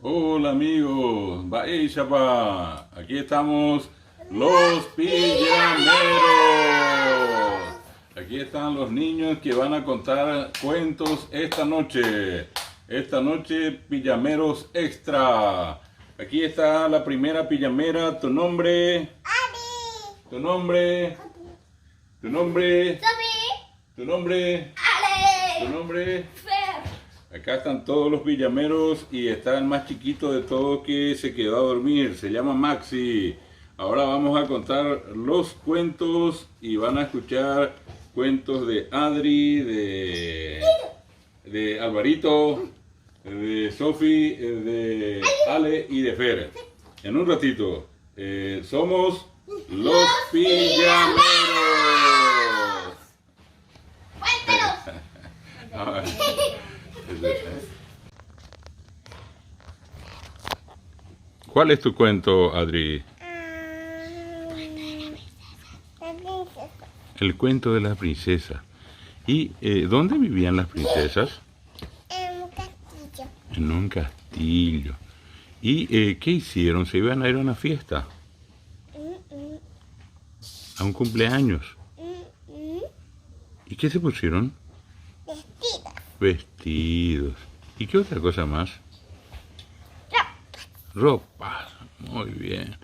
Hola amigos, Chapa. Aquí estamos los pijameros. Aquí están los niños que van a contar cuentos esta noche. Esta noche, pijameros extra. Aquí está la primera pijamera. ¿Tu nombre? Adi. ¿Tu nombre? ¿Tu nombre? Sophie. ¿Tu nombre? Ale. ¿Tu nombre? Fer. Acá están todos los pijameros y está el más chiquito de todos que se quedó a dormir. Se llama Maxi. Ahora vamos a contar los cuentos y van a escuchar cuentos de Adri, de Alvarito, de Sophie, de Ale y de Fer. En un ratito. Somos los pijameros. Cuéntanos. ¿Cuál es tu cuento, Adri? El cuento de la princesa. ¿Y dónde vivían las princesas? En un castillo. En un castillo. ¿Y qué hicieron? ¿Se iban a ir a una fiesta? ¿A un cumpleaños? ¿Y qué se pusieron? Vestidos. Vestidos. ¿Y qué otra cosa más? Ropa. Muy bien.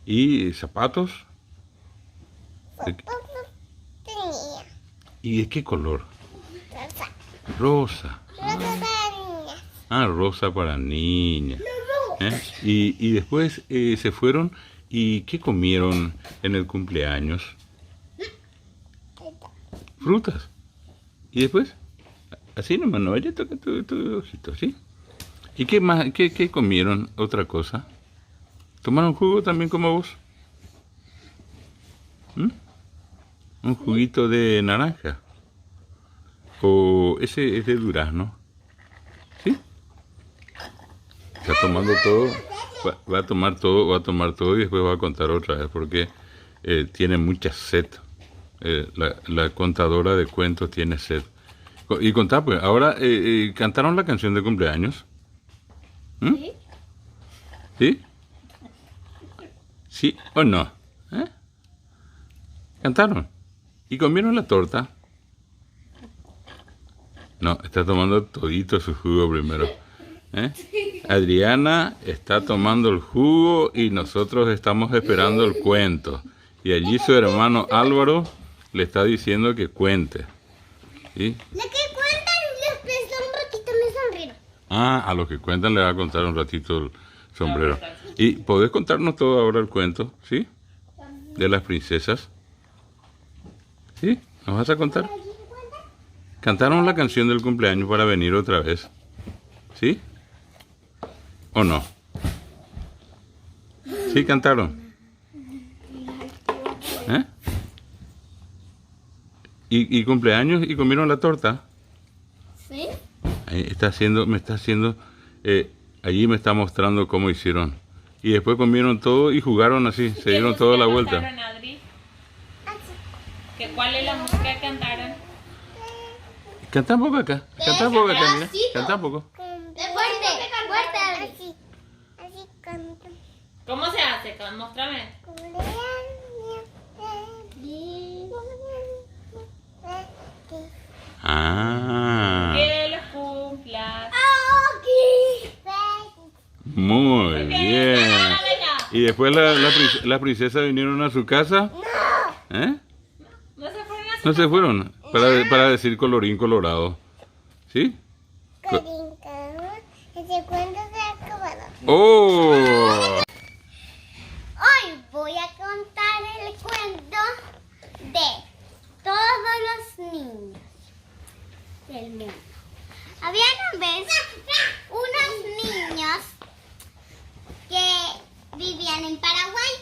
¿Y zapatos? Zapatos tenía. ¿Y de qué color? Rosa. Rosa. Rosa para niñas. Ah, rosa para niñas. Y después se fueron. ¿Y qué comieron en el cumpleaños? Frutas. ¿Y después? Así nomás, no, ella toca tu ojito, ¿sí? ¿Y qué más? ¿Qué comieron? ¿Otra cosa? ¿Tomaron jugo también como vos? ¿Un juguito de naranja? ¿O ese es de durazno? ¿Sí? Está tomando todo. Va a tomar todo y después va a contar otra vez porque tiene mucha sed. La contadora de cuentos tiene sed. Y contá, pues, ahora cantaron la canción de cumpleaños. ¿Sí? ¿Sí? ¿Sí o no? ¿Cantaron? ¿Y comieron la torta? No, está tomando todito su jugo primero. Adriana está tomando el jugo y nosotros estamos esperando el cuento. Y allí su hermano Álvaro le está diciendo que cuente. ¿Sí? Lo que cuentan les presta un ratito mi sombrero. Ah, a los que cuentan le va a contar un ratito el sombrero. ¿Y podés contarnos todo ahora el cuento? ¿Sí? De las princesas. ¿Sí? ¿Nos vas a contar? ¿Cantaron la canción del cumpleaños para venir otra vez? ¿Sí? ¿O no? ¿Sí cantaron? ¿Y cumpleaños y comieron la torta? ¿Sí? Ahí allí me está mostrando cómo hicieron. Y después comieron todo y jugaron así, se dieron toda la vuelta. ¿Cantaron, Adri? ¿Cuál es la música que cantaron? Canta un poco acá, mira, canta un poco. Fuerte, fuerte. Así, así canto. ¿Cómo se hace? Muéstrame. Ah, Que los cumplas. muy bien. Venga. Y después la princesa vinieron a su casa. ¿Eh? ¿No se fueron a No se fueron para decir colorín colorado. ¿Sí? Ese cuento se ha acabado. ¡Oh! Hoy voy a contar el cuento de todos los niños del mundo. Había una vez unos niños que vivían en Paraguay,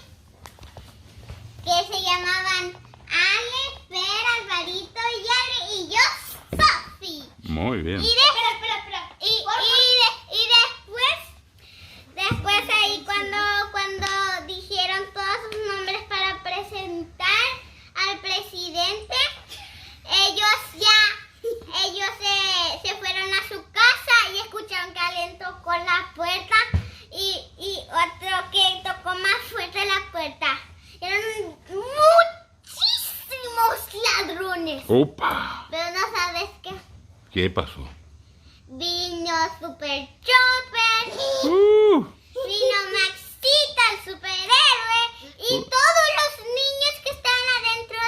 que se llamaban Ale, Fer, Alvarito, Yare y yo, Sophie. Muy bien. Después ahí cuando dijeron todos sus nombres para presentar al presidente, ellos se fueron a su casa y escucharon que alguien tocó la puerta ¡Opa! Pero no sabes qué. ¿Qué pasó? Vino Super Chopper. Vino Maxita, el superhéroe. Y todos los niños que están adentro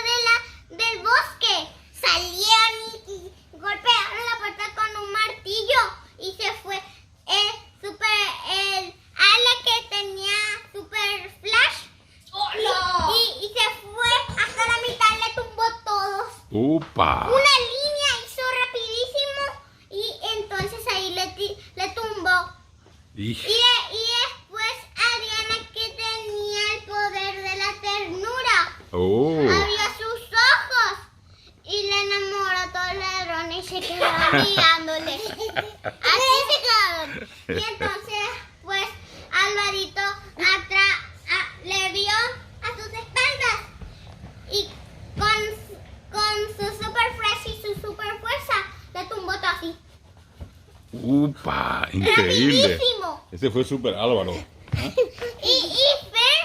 del bosque salieron y golpearon la puerta con un martillo. Y se fue el ala que tenía Super Flash. Y se fue hasta la mitad, le tumbó todos. ¡Opa! Una línea hizo rapidísimo y entonces ahí le tumbó. Y después Ariana, que tenía el poder de la ternura, ¡Oh! abrió sus ojos y le enamoró a todos los ladrones y se quedaron mirándole. Así se quedaron. Y entonces, pues, Alvarito le vio a sus espaldas y con su super fresh y su super fuerza le tumbó todo así. ¡Upa! Increíble. Rapidísimo. Ese fue Super Álvaro. Y Fer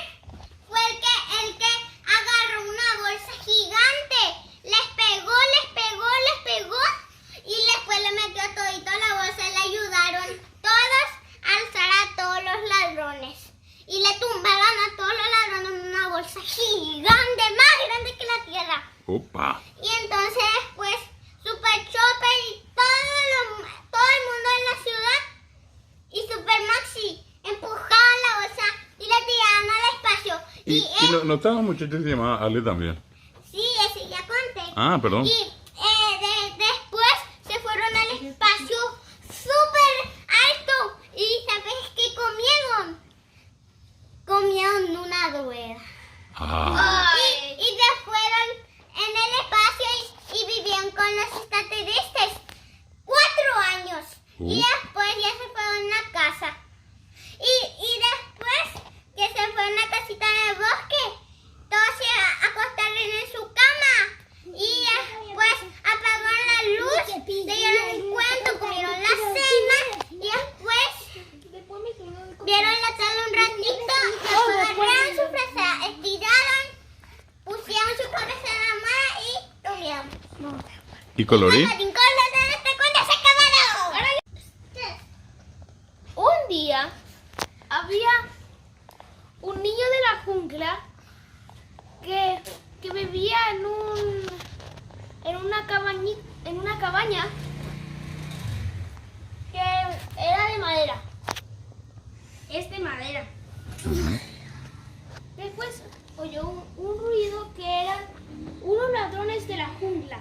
fue el que agarró una bolsa gigante. Les pegó y después le metió todito a la bolsa y le ayudaron todos a alzar a todos los ladrones. Y le tumbaron a todos los ladrones en una bolsa gigante, más grande que la tierra. ¡Opa! Y entonces después Super Chopper y todo el mundo en la ciudad y Super Maxi empujaban la bolsa y la tiraban al espacio. Y no estaba un muchacho que se llamaba Ale también. Sí, ese ya conté. Ah, perdón. Y después se fueron al espacio súper alto. ¿Y sabes qué comieron? Comieron una rueda. Ah, Y se fueron en el espacio y vivían con los extraterrestres 4 años. Y después ya se fueron a una casa. Y después que se fue a una casita en el bosque, todos se acostaron en su cama. Y después apagaron la luz, leyeron el cuento, comieron la cena. Y después vieron la tele un ratito, después agarraron su fresa, estiraron, pusieron su cabeza en la almohada y durmieron. ¿y Colorín? Colorín colorado, este cuento se acabaron. Un día había un niño de la jungla que vivía en una cabaña que era de madera. Es de madera. Después oyó un ruido que eran unos ladrones de la jungla.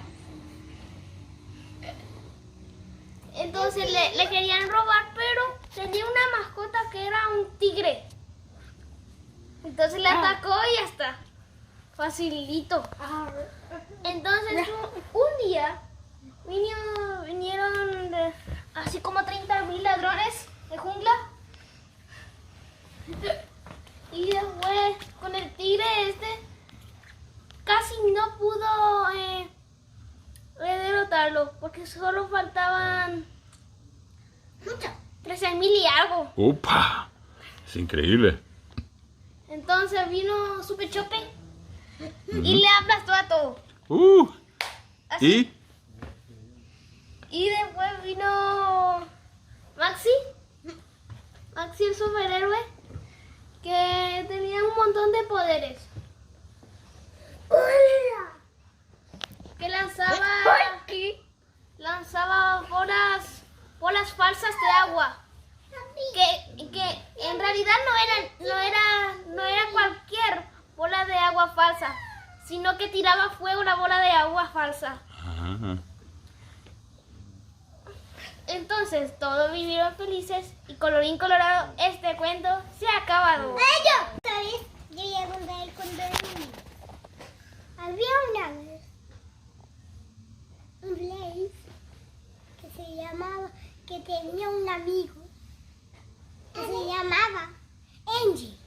Entonces le querían robar, pero tenía una mascota que era un tigre. Entonces le atacó y ya está. Facilito. Entonces un día vinieron así como 30.000 ladrones de jungla. Y después con el tigre casi no pudo derrotarlo porque solo faltaban 13.000 y algo. ¡Opa! Es increíble. Entonces vino Super Chopper y le aplastó a todo. ¿Y? Y después vino Maxi el superhéroe, que tenía un montón de poderes. Que lanzaba bolas falsas de agua. Que en realidad no era cualquier bola de agua falsa, sino que tiraba fuego la bola de agua falsa. Ajá. Entonces todos vivieron felices y colorín colorado, este cuento se ha acabado. ¿Sabes? Yo voy a contar el cuento de mi niño. Había una vez un Blaze que tenía un amigo que se llamaba Angie.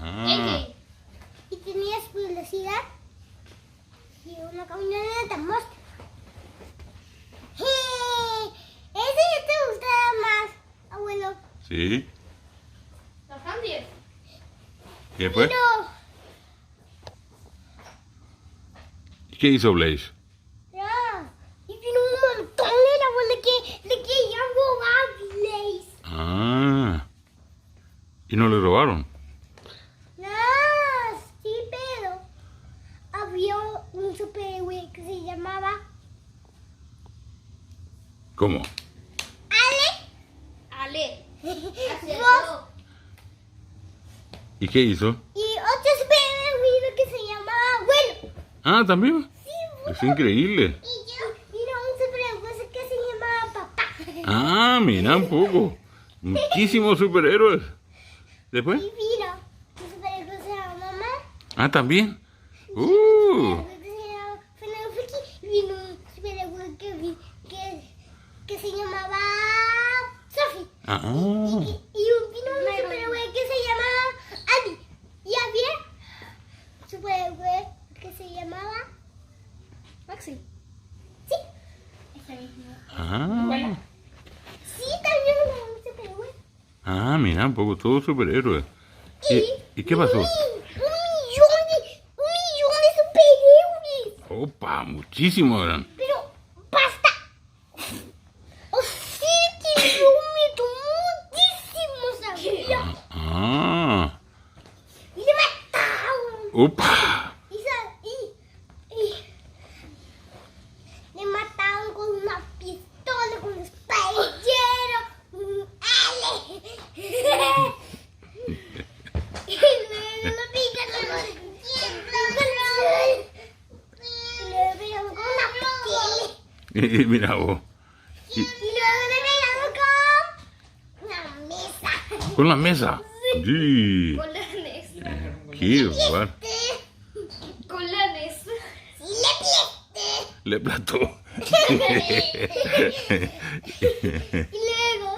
Ah. Y tenía su velocidad y una camioneta monstruo. ¿Ese ya te gustaba más, abuelo? ¿Sí? ¿Los cambios? ¿Y después? Pero ¿Y qué hizo Blaze? ¿Y no le robaron? No, sí, pero había un superhéroe que se llamaba ¿Cómo? Ale. Vos ¿Y qué hizo? y otro superhéroe que se llamaba Abuelo. Ah, ¿también? Sí, Es increíble. y yo vino un superhéroe que se llamaba Papá. Ah, mira un poco. Muchísimos superhéroes. ¿Después? Y vino un superhéroe que se llama Mamá. Ah, ¿también? Vino un superhéroe que se llamaba Sophie. Ah, Y vino un superhéroe que se llamaba Andy. Y había un superhéroe que se llamaba Maxi. Sí, ese mismo. ah, Sí, también un superhéroe. ah, mira un poco, todos superhéroes. ¿Y qué pasó? Un millón de superhéroes. Opa, muchísimos eran. Pero basta. O sea que yo me tomó muchísimos había. Ah, Y le mataron. opa. Y le mataron con una pistola, con un espallero, un ale. Y luego lo pican y le pegan con una tele. Mira vos, Y luego le pegamos con una mesa. con la mesa. Sí. Con la NES. Qué bar. Con la NES. Y le pieste. Le plató. Y luego,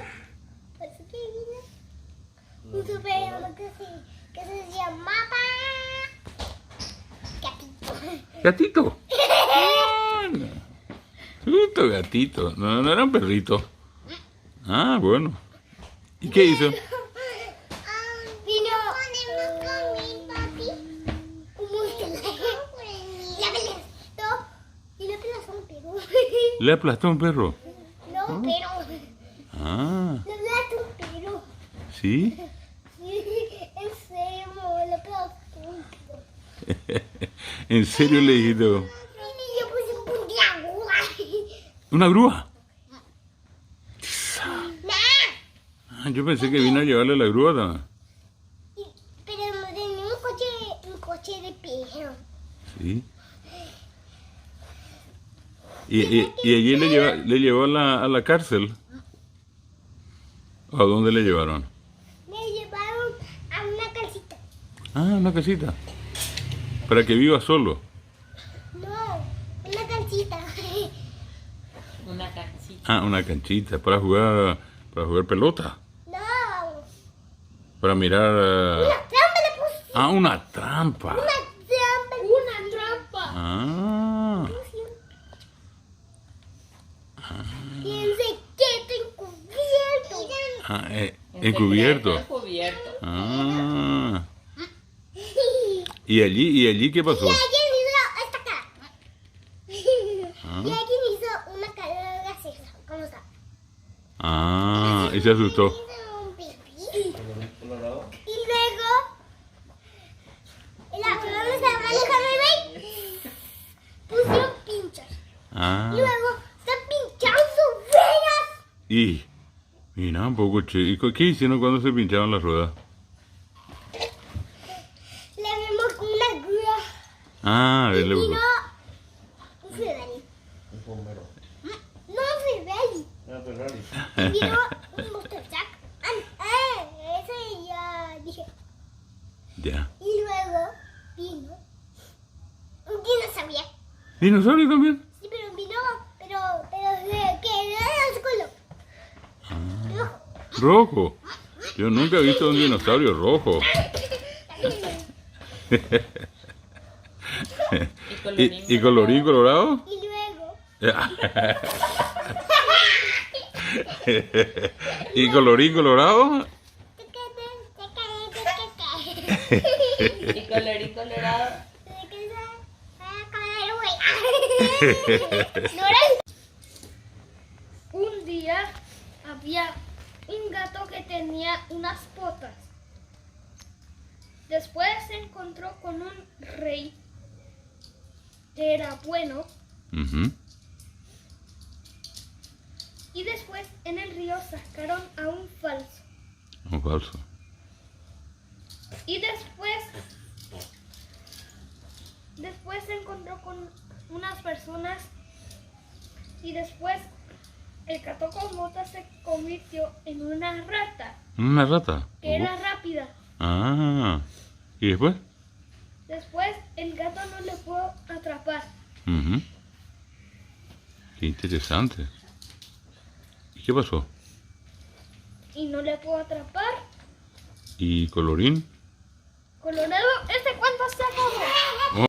así que vino un superhéroe que se llamaba Gatito. Gatito. Justo gatito. No, no era un perrito. Ah, bueno. ¿Y qué hizo? Vino con mi papi un murciélago. Le aplastó y le aplastó un perro. Le aplastó un perro. No, pero Ah, le aplastó un perro. ¿sí? Sí, en serio, le aplastó un perro. ¿En serio le dijiste? Y yo puse un puntiagudo. ¿Una grúa? Nah. Ah, yo pensé que vino a llevarle la grúa también. Pero tenía un coche de perro. Sí. ¿Y allí le llevó a la cárcel? ¿A dónde le llevaron? Me llevaron a una casita. Ah, una casita. Para que viva solo. No, una casita. Una canchita. Ah, una canchita para jugar pelota. No, Para mirar. una trampa le puse. Ah, una trampa. Una trampa. Una trampa. Ah, Y en secreto encubierto. ah, encubierto. Encubierto. Ah. Y ¿Y allí qué pasó? alguien hizo esta cara. Ah. Y alguien hizo una cara graciosa. ¿Cómo está? Ah, y se asustó. Hizo un pipí. Y luego, en la persona estaba manejando el baile. Pusieron pinchos. Ah, Y luego están pinchando ruedas. y mira un poco chico. ¿Qué hicieron cuando se pinchaban las ruedas? Le vimos con una grúa. Ah, Y él le vino gustó. un Ferrari. Un bombero. No, un Ferrari. Una Ferrari. Y vino un Monster Truck. Ese ya dije. Ya. Y luego vino un dinosaurio. ¿Dinosaurio también? Sí, pero vino, pero se quedó en su color. Rojo. Rojo. Yo nunca he visto un dinosaurio rojo. ¿Y colorín colorado? Y luego, ¿Y colorín colorado? Y colorín colorado. Un día había un gato que tenía unas botas Después se encontró con un rey que era bueno. Ujú. Y después en el río sacaron a un falso. Un falso. Y después se encontró con unas personas. Y después el gato con botas se convirtió en una rata ¿Una rata? que era rápida. Ah. ¿Y después? Después el gato no le pudo atrapar. Ujú. Qué interesante. ¿Y qué pasó? Y no le pudo atrapar. ¿Y colorín? Colorado